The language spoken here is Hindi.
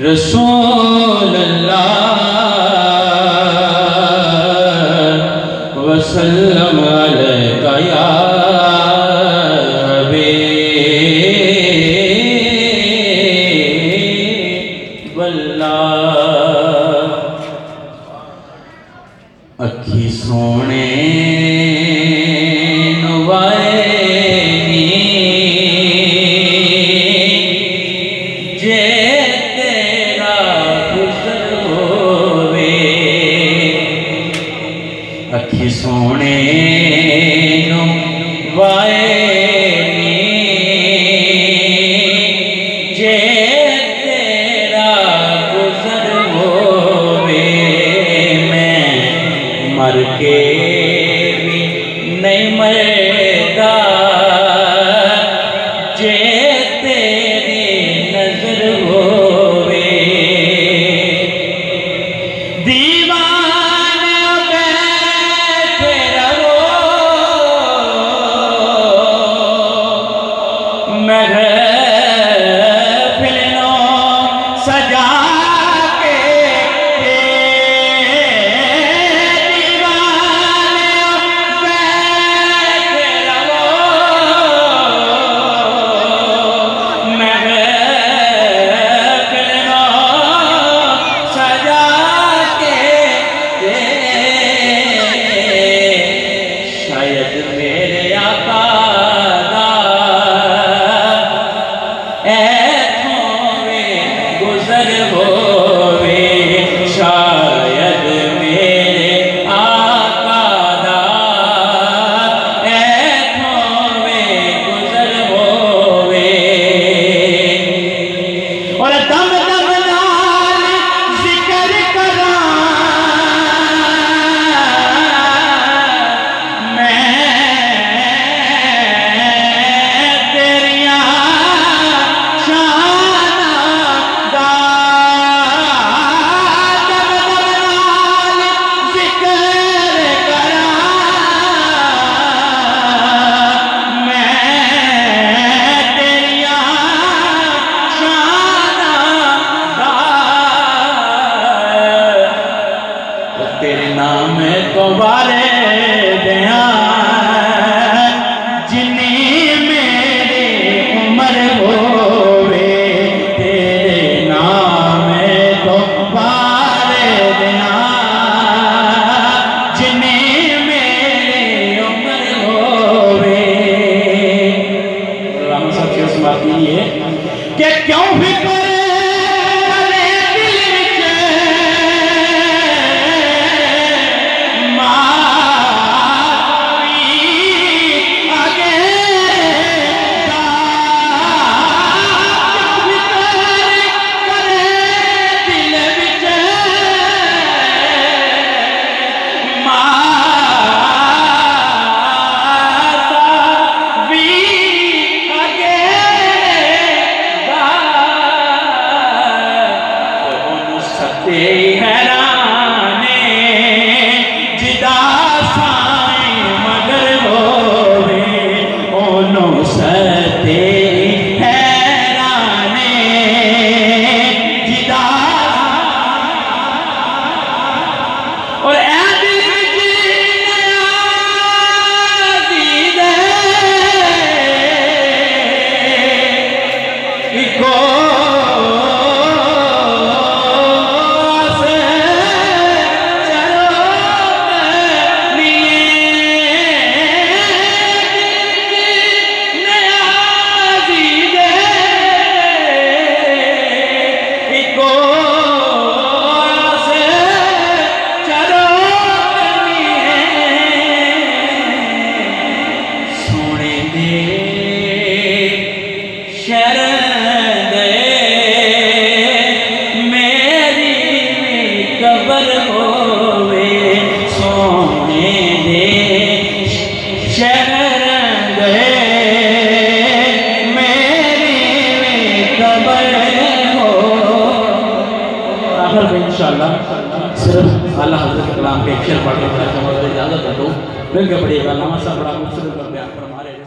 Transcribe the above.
रसूल अल्लाह वसल्लम अलैका या हबीब अल्लाह। अखी सोने अखी सोने वाए जे तेरा गुजर होवे, मैं मर के भी नहीं मरदा जे तेरी नजर होवे। सजा के दीवाने बैठे रहो, महफिलों सजा के शायद मेरे आका गुजर होवे, शायद मेरे आका दा होवे गुजर होवे। और दम दम नाल जिक्र करा मैं तेरिया तेरे नाम तो वारे दिया जिन्नी मेरी उम्र होवे, तेरे नाम तो वारे दिया जिन्नी मेरी उम्र होवे। राम साहब की बात यही है कि क्यों भी हैराने जिदा साई मगर होवे, ओनो सते हैराने जिदा और शरण दे मेरी कबर होवे, सोने दे शरण दे मेरी कबर हो। आखिर में इंशाअल्लाह सिर्फ आला हज़रत कलाम के अक्षर पढ़ के इजाज़त दो। मिल के पढ़िएगा। नामा साहब बड़ा खूबसूरत बयान फरमा रहे हैं।